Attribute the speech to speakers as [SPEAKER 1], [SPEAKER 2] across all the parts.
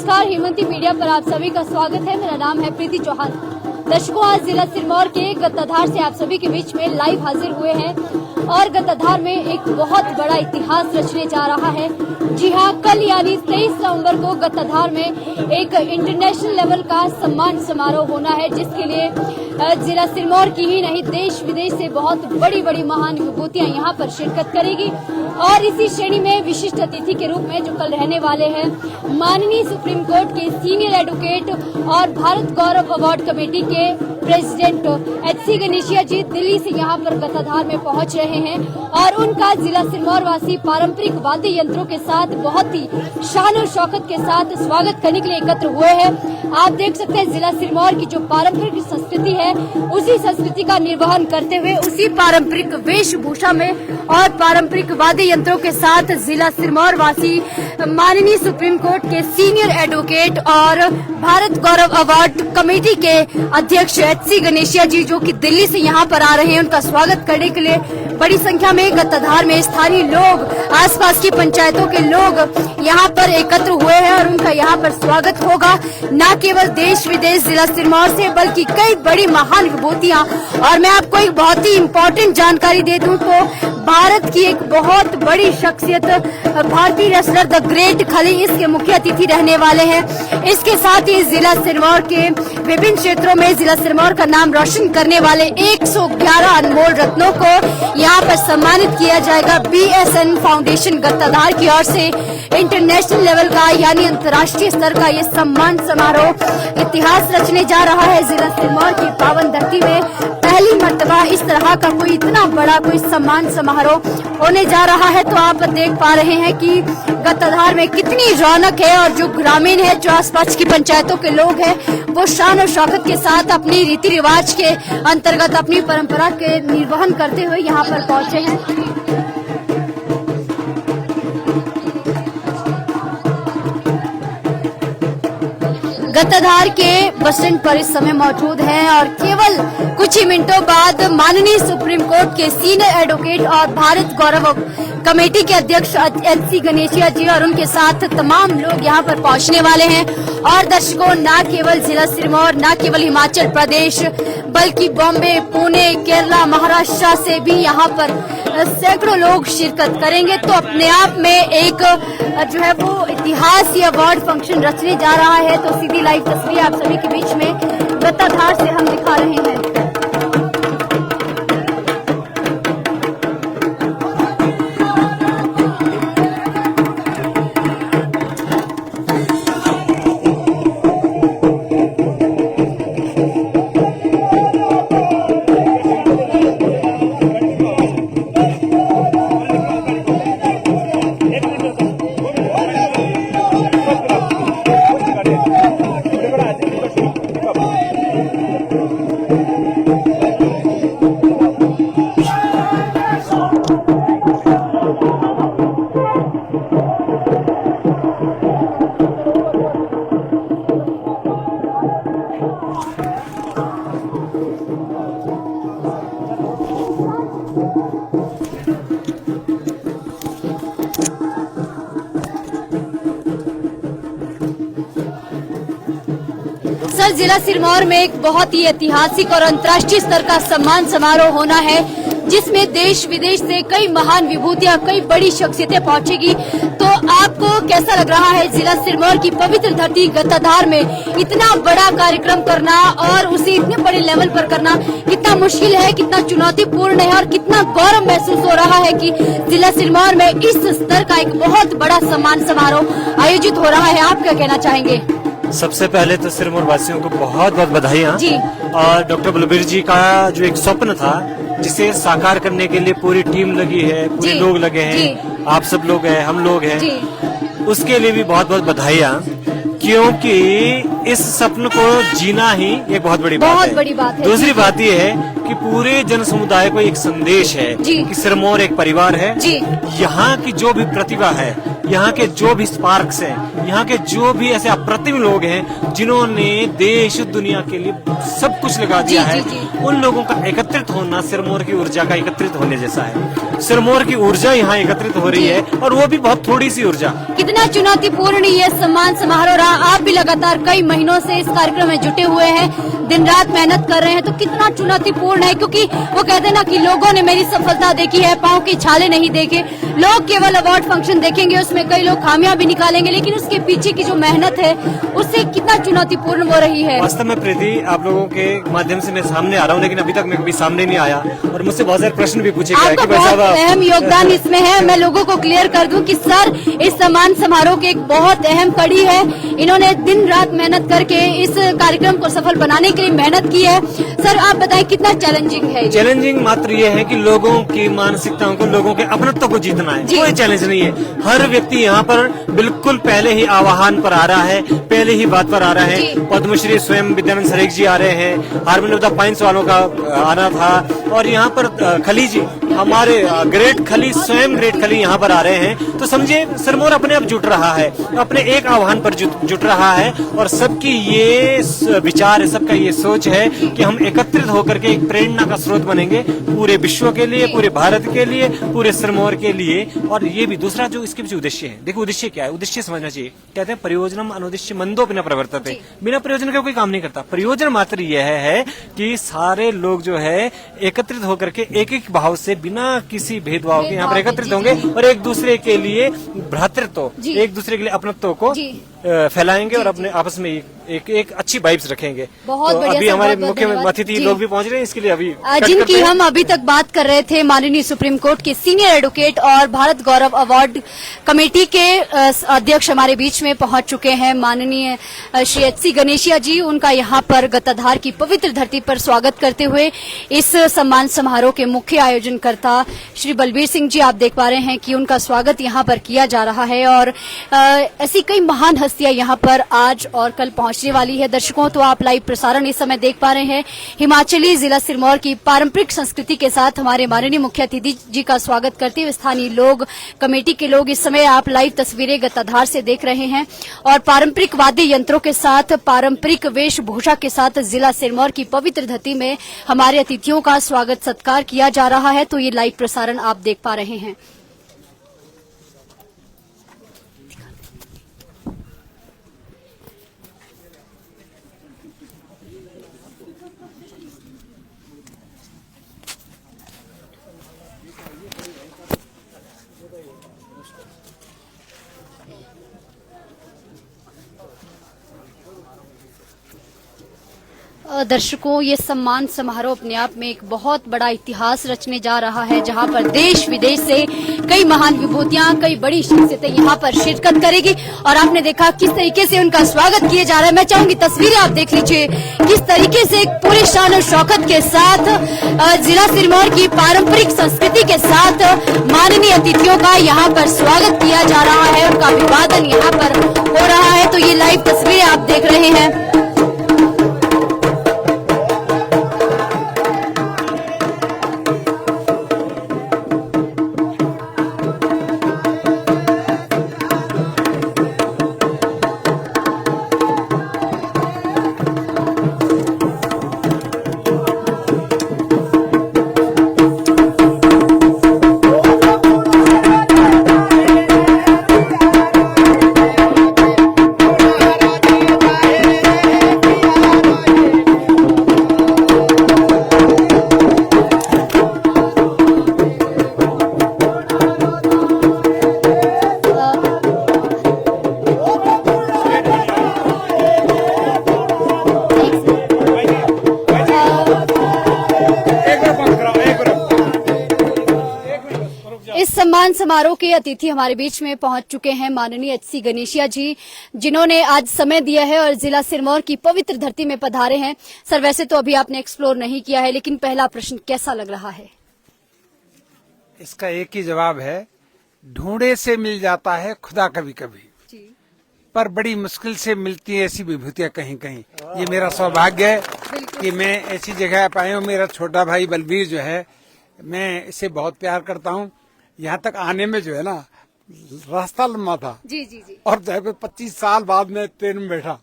[SPEAKER 1] नमस्कार, हेमंती मीडिया पर आप सभी का स्वागत है। मेरा नाम है प्रीति चौहान। दर्शकों, आज जिला सिरमौर के गत्ताधार से आप सभी के बीच में लाइव हाजिर हुए हैं और गत्ताधार में एक बहुत बड़ा इतिहास रचने जा रहा है। जी हाँ, कल यानी 23 नवंबर को गत्ताधार में एक इंटरनेशनल लेवल का सम्मान समारोह होना है, जिसके लिए जिला सिरमौर की ही नहीं देश विदेश से बहुत बड़ी बड़ी महान विभूतियां यहाँ पर शिरकत करेगी। और इसी श्रेणी में विशिष्ट अतिथि के रूप में जो कल रहने वाले हैं, माननीय सुप्रीम कोर्ट के सीनियर एडवोकेट और भारत गौरव अवार्ड कमेटी के प्रेसिडेंट एचसी गणेशिया जी दिल्ली से यहाँ पर गत्ताधार में पहुँच रहे हैं और उनका जिला सिरमौर वासी पारंपरिक वाद्य यंत्रों के साथ बहुत ही शान और शौकत के साथ स्वागत करने के लिए एकत्र हुए हैं। आप देख सकते हैं जिला सिरमौर की जो पारंपरिक संस्कृति है, उसी संस्कृति का निर्वहन करते हुए उसी पारंपरिक वेशभूषा में और पारंपरिक वाद्य यंत्रों के साथ जिला सिरमौर वासी माननीय सुप्रीम कोर्ट के सीनियर एडवोकेट और भारत गौरव अवार्ड कमेटी के अध्यक्ष एचसी गणेशिया जी जो कि दिल्ली से यहाँ पर आ रहे हैं, उनका स्वागत करने के लिए बड़ी संख्या में गत्ताधार में स्थानीय लोग, आसपास की पंचायतों के लोग यहाँ पर एकत्र हुए हैं और उनका यहाँ पर स्वागत होगा। न केवल देश विदेश जिला सिरमौर से बल्कि कई बड़ी महान विभूतियाँ। और मैं आपको एक बहुत ही इम्पोर्टेंट जानकारी दे दूं तो भारत की एक बहुत बड़ी शख्सियत भारतीय रेसलर द ग्रेट खली इसके मुख्य अतिथि रहने वाले हैं। इसके साथ ही जिला सिरमौर के विभिन्न क्षेत्रों में जिला सिरमौर का नाम रोशन करने वाले 111 अनमोल रत्नों को यहाँ पर सम्मानित किया जाएगा। BSN फाउंडेशन गत्ताधार की ओर से इंटरनेशनल लेवल का यानी अंतर्राष्ट्रीय स्तर का ये सम्मान समारोह इतिहास रचने जा रहा है। जिला सिरमौर की पावन धरती में पहली मर्तबा इस तरह का कोई इतना बड़ा कोई सम्मान समारोह होने जा रहा है। तो आप देख पा रहे हैं कि गत्ताधार में कितनी रौनक है और जो ग्रामीण है, जो आसपास की पंचायतों के लोग हैं, वो शान और शौकत के साथ अपनी रीति रिवाज के अंतर्गत अपनी परंपरा के निर्वहन करते हुए यहाँ पर पहुंचे हैं। गत्ताधार के बस स्टैंड पर इस समय मौजूद हैं और केवल कुछ ही मिनटों बाद माननीय सुप्रीम कोर्ट के सीनियर एडवोकेट और भारत गौरव कमेटी के अध्यक्ष एचसी गणेशिया जी और उनके साथ तमाम लोग यहां पर पहुंचने वाले हैं। और दर्शकों, न केवल जिला सिरमौर, न केवल हिमाचल प्रदेश बल्कि बॉम्बे, पुणे, केरला, महाराष्ट्र से भी यहां पर सैकड़ों लोग शिरकत करेंगे। तो अपने आप में एक जो है वो इतिहास या अवार्ड फंक्शन रचने जा रहा है। तो सीधी लाइव तस्वीर आप सभी के बीच में गत्ताधार से हम दिखा रहे हैं। सर, जिला सिरमौर में एक बहुत ही ऐतिहासिक और अंतर्राष्ट्रीय स्तर का सम्मान समारोह होना है, जिसमें देश विदेश से कई महान विभूतियां, कई बड़ी शख्सियतें पहुंचेगी। तो आपको कैसा लग रहा है जिला सिरमौर की पवित्र धरती गत्ताधार में इतना बड़ा कार्यक्रम करना और उसे इतने बड़े लेवल पर करना कितना मुश्किल है, कितना चुनौतीपूर्ण है और कितना गौरव महसूस हो रहा है कि जिला सिरमौर में इस स्तर का एक बहुत बड़ा सम्मान समारोह आयोजित हो रहा है। आप क्या कहना चाहेंगे?
[SPEAKER 2] सबसे पहले तो सिरमौर वासियों को बहुत बहुत बधाइयाँ।
[SPEAKER 1] जी।
[SPEAKER 2] और डॉक्टर बलबीर जी का जो एक स्वप्न था, जिसे साकार करने के लिए पूरी टीम लगी है, पूरे लोग लगे हैं, आप सब लोग हैं, हम लोग हैं, उसके लिए भी बहुत बहुत बधाइयाँ, क्योंकि इस सपन को जीना ही एक बहुत बड़ी बात है।
[SPEAKER 1] बड़ी बात है।
[SPEAKER 2] दूसरी बात ये है कि पूरे जन समुदाय को एक संदेश है
[SPEAKER 1] जी।
[SPEAKER 2] कि सिरमौर एक परिवार है
[SPEAKER 1] जी।
[SPEAKER 2] यहाँ की जो भी प्रतिभा है, यहाँ के जो भी स्पार्क्स हैं, यहाँ के जो भी ऐसे अप्रतिम लोग हैं जिन्होंने देश दुनिया के लिए सब कुछ लगा दिया
[SPEAKER 1] जी,
[SPEAKER 2] है,
[SPEAKER 1] जी, जी।
[SPEAKER 2] उन लोगों का एकत्रित होना सिरमौर की ऊर्जा का एकत्रित होने जैसा है। सिरमौर की ऊर्जा यहाँ एकत्रित हो रही है और वो भी बहुत थोड़ी सी ऊर्जा।
[SPEAKER 1] कितना चुनौतीपूर्ण ये सम्मान समारोह रहा। आप भी लगातार कई महीनों से इस कार्यक्रम में जुटे हुए हैं, दिन रात मेहनत कर रहे हैं, तो कितना चुनौतीपूर्ण है, क्योंकि वो कहते हैं ना कि लोगों ने मेरी सफलता देखी है, पांव की छाले नहीं देखे। लोग केवल अवार्ड फंक्शन देखेंगे, उसमें कई लोग खामियां भी निकालेंगे, लेकिन उसके पीछे की जो मेहनत है उससे कितना चुनौतीपूर्ण वो रही है।
[SPEAKER 2] वास्तव में प्रीति, आप लोगों के माध्यम से मैं सामने आ रहा हूँ, लेकिन अभी तक मैं कभी सामने नहीं आया और मुझसे बहुत सारे प्रश्न भी पूछे गए
[SPEAKER 1] आपका
[SPEAKER 2] कि भाई
[SPEAKER 1] बहुत
[SPEAKER 2] साहब
[SPEAKER 1] अहम योगदान इसमें है। मैं लोगों को क्लियर कर दूं कि सर इस सम्मान समारोह की एक बहुत अहम कड़ी है। इन्होंने दिन रात मेहनत करके इस कार्यक्रम को सफल बनाने के लिए मेहनत की है। सर आप बताएं कितना चैलेंजिंग है?
[SPEAKER 2] चैलेंजिंग मात्र ये है कि लोगों की मानसिकताओं को, लोगों के अपनत्व को जीतना है। कोई चैलेंज नहीं है। हर व्यक्ति यहाँ पर बिल्कुल पहले ही आह्वान पर आ रहा है, पहले ही बात पर आ रहा है। पद्मश्री स्वयं विद्यानंद सरेख जी आ रहे हैं, हार्मोनी ऑफ द पाइंस वालों का आना था, और यहाँ पर खली जी, हमारे ग्रेट खली, स्वयं ग्रेट खली यहाँ पर आ रहे हैं। तो समझिए सिरमौर अपने आप जुट रहा है, अपने एक आह्वान पर जुट रहा है, और सबकी ये विचार है, सबका ये सोच है कि हम एकत्रित होकर के एक प्रेरणा का स्रोत बनेंगे पूरे विश्व के लिए, पूरे भारत के लिए, पूरे सिरमौर के लिए। और ये भी दूसरा जो इसके पीछे उद्देश्य है, देखो उद्देश्य क्या है, उद्देश्य समझना चाहिए। कहते हैं प्रयोजनम अनुद्देश्य मंदो बिना प्रवर्तते, बिना प्रयोजन का कोई काम नहीं करता। प्रयोजन मात्र यह है कि सारे लोग जो है एकत्रित होकर के एक एक भाव से, बिना किसी भेदभाव के यहाँ पर एकत्रित होंगे और एक दूसरे के लिए भ्रातृत्व, एक दूसरे के लिए अपनत्व को फैलाएंगे और अपने आपस में एक अच्छी वाइब्स रखेंगे।
[SPEAKER 1] बहुत
[SPEAKER 2] तो
[SPEAKER 1] बढ़िया
[SPEAKER 2] अभी
[SPEAKER 1] सर,
[SPEAKER 2] हमारे
[SPEAKER 1] बहुत
[SPEAKER 2] मुख्य
[SPEAKER 1] धन्यवाद।
[SPEAKER 2] अतिथि
[SPEAKER 1] जी।
[SPEAKER 2] लोग भी पहुंच रहे हैं, इसके लिए अभी
[SPEAKER 1] जिनकी हम अभी तक बात कर रहे थे, माननीय सुप्रीम कोर्ट के सीनियर एडवोकेट और भारत गौरव अवार्ड कमेटी के अध्यक्ष हमारे बीच में पहुंच चुके हैं, माननीय श्री एच.सी. गणेशिया जी। उनका यहाँ पर गत्ताधार की पवित्र धरती पर स्वागत करते हुए इस सम्मान समारोह के मुख्य आयोजनकर्ता श्री बलबीर सिंह जी, आप देख पा रहे हैं कि उनका स्वागत यहाँ पर किया जा रहा है। और ऐसी कई महान हस्तियां यहाँ पर आज और कल पहुंचने वाली है। दर्शकों, तो आप लाइव प्रसारण इस समय देख पा रहे हैं। हिमाचली जिला सिरमौर की पारंपरिक संस्कृति के साथ हमारे माननीय मुख्य अतिथि जी का स्वागत करते हुए स्थानीय लोग, कमेटी के लोग, इस समय आप लाइव तस्वीरें गत्ताधार से देख रहे हैं। और पारंपरिक वाद्य यंत्रों के साथ, पारंपरिक वेशभूषा के साथ जिला सिरमौर की पवित्र धरती में हमारे अतिथियों का स्वागत सत्कार किया जा रहा है। तो ये लाइव प्रसारण आप देख पा रहे हैं। दर्शकों, ये सम्मान समारोह अपने आप में एक बहुत बड़ा इतिहास रचने जा रहा है, जहां पर देश विदेश से कई महान विभूतियां, कई बड़ी शख्सियतें यहां पर शिरकत करेगी। और आपने देखा किस तरीके से उनका स्वागत किया जा रहा है। मैं चाहूंगी तस्वीरें आप देख लीजिए, किस तरीके से पूरे शान और शौकत के साथ जिला सिरमौर की पारंपरिक संस्कृति के साथ माननीय अतिथियों का यहाँ पर स्वागत किया जा रहा है, उनका अभिवादन यहाँ पर हो रहा है। तो ये लाइव तस्वीरें आप देख रहे हैं। सम्मान समारोह के अतिथि हमारे बीच में पहुंच चुके हैं माननीय एच.सी. गणेशिया जी, जिन्होंने आज समय दिया है और जिला सिरमौर की पवित्र धरती में पधारे हैं। सर, वैसे तो अभी आपने एक्सप्लोर नहीं किया है, लेकिन पहला प्रश्न कैसा लग रहा है?
[SPEAKER 3] इसका एक ही जवाब है, ढूंढे से मिल जाता है खुदा कभी कभी, पर बड़ी मुश्किल से मिलती है ऐसी विभूतियां कहीं कहीं। ये मेरा सौभाग्य है कि मैं ऐसी जगह पे आया हूँ। मेरा छोटा भाई बलबीर जो है, मैं इसे बहुत प्यार करता हूँ। यहाँ तक आने में जो है ना, रास्ता लंबा था
[SPEAKER 1] जी जी जी।
[SPEAKER 3] और जब 25 साल बाद में ट्रेन में बैठा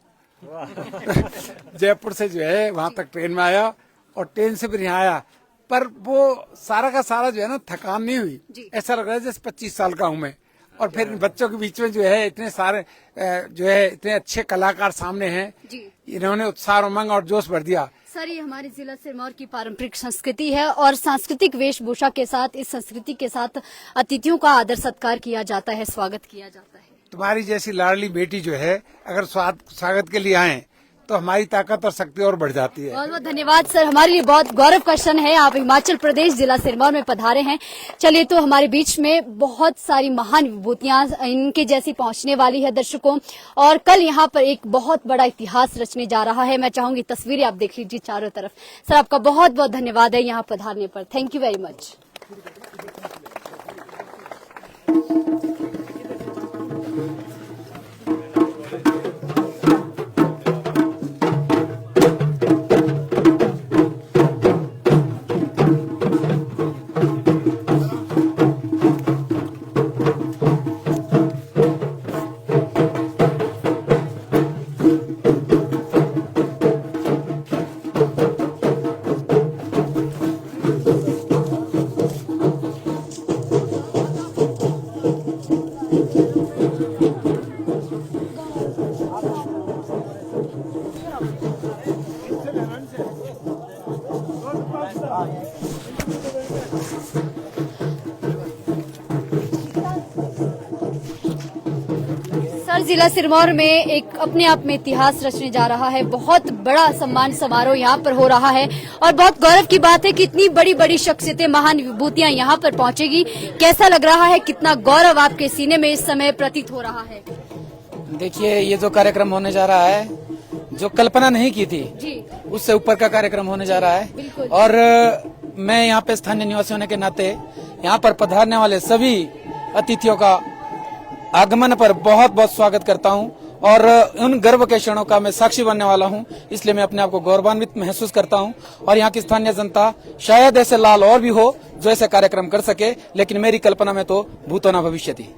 [SPEAKER 3] जयपुर से जो है वहां तक ट्रेन में आया और ट्रेन से फिर यहाँ आया, पर वो सारा का सारा जो है ना, थकान नहीं हुई। ऐसा लग रहा है जैसे 25 साल का हूँ मैं। और फिर बच्चों के बीच में जो है इतने सारे जो है इतने अच्छे कलाकार सामने हैं, इन्होंने उत्साह उमंग और जोश भर दिया।
[SPEAKER 1] सर, ये हमारे जिला सिरमौर की पारंपरिक संस्कृति है और सांस्कृतिक वेशभूषा के साथ, इस संस्कृति के साथ अतिथियों का आदर सत्कार किया जाता है, स्वागत किया जाता है।
[SPEAKER 3] तुम्हारी जैसी लाडली बेटी जो है अगर स्वागत के लिए आए तो हमारी ताकत और शक्ति और बढ़ जाती है।
[SPEAKER 1] बहुत बहुत धन्यवाद सर, हमारे लिए बहुत गौरव का क्षण है, आप हिमाचल प्रदेश जिला सिरमौर में पधारे हैं। चलिए, तो हमारे बीच में बहुत सारी महान विभूतियां इनके जैसी पहुंचने वाली है दर्शकों, और कल यहाँ पर एक बहुत बड़ा इतिहास रचने जा रहा है। मैं चाहूंगी तस्वीरें आप देख लीजिए चारों तरफ। सर, आपका बहुत बहुत धन्यवाद है यहाँ पधारने पर। Thank you very much. Sir, जिला सिरमौर में एक अपने आप में इतिहास रचने जा रहा है। बहुत बड़ा सम्मान समारोह यहाँ पर हो रहा है और बहुत गौरव की बात है कि इतनी बड़ी बड़ी शख्सियतें, महान विभूतियां यहाँ पर पहुंचेगी। कैसा लग रहा है, कितना गौरव आपके सीने में इस समय प्रतीत हो रहा है?
[SPEAKER 4] देखिए, ये जो कार्यक्रम होने जा रहा है, जो कल्पना नहीं की थी
[SPEAKER 1] जी,
[SPEAKER 4] उससे ऊपर का कार्यक्रम होने जा रहा है। और मैं यहाँ पे स्थानीय निवासी होने के नाते यहाँ पर पधारने वाले सभी अतिथियों का आगमन पर बहुत बहुत स्वागत करता हूँ और उन गर्व के क्षणों का मैं साक्षी बनने वाला हूँ। इसलिए मैं अपने आप को गौरवान्वित महसूस करता हूँ और यहाँ की स्थानीय जनता, शायद ऐसे लाल और भी हो जो ऐसे कार्यक्रम कर सके, लेकिन मेरी कल्पना में तो भूतो न भविष्यति।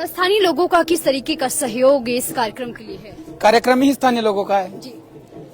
[SPEAKER 1] स्थानीय लोगों का किस तरीके का सहयोग इस कार्यक्रम के लिए है?
[SPEAKER 4] कार्यक्रम ही स्थानीय लोगों का है।
[SPEAKER 1] जी,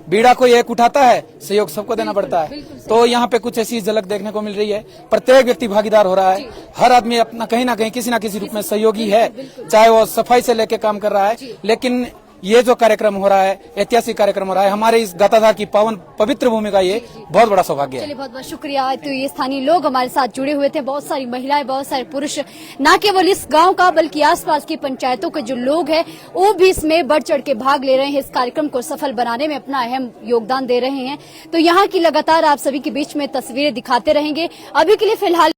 [SPEAKER 4] बीड़ा कोई एक उठाता है, सहयोग सबको देना पड़ता है। तो यहाँ पे कुछ ऐसी झलक देखने को मिल रही है। प्रत्येक व्यक्ति भागीदार हो रहा है, हर आदमी अपना कहीं ना कहीं किसी ना किसी रूप में सहयोगी है, चाहे वो सफाई से लेके काम कर रहा है। लेकिन ये जो कार्यक्रम हो रहा है, ऐतिहासिक कार्यक्रम हो रहा है, हमारे इस गाताधार की पावन पवित्र भूमि का ये बहुत बड़ा सौभाग्य है।
[SPEAKER 1] चलिए, बहुत बहुत शुक्रिया। तो ये स्थानीय लोग हमारे साथ जुड़े हुए थे, बहुत सारी महिलाएं, बहुत सारे पुरुष, न केवल इस गांव का बल्कि आसपास की पंचायतों के जो लोग हैं वो भी इसमें बढ़ चढ़ के भाग ले रहे हैं, इस कार्यक्रम को सफल बनाने में अपना अहम योगदान दे रहे हैं। तो यहाँ की लगातार आप सभी के बीच में तस्वीरें दिखाते रहेंगे। अभी के लिए फिलहाल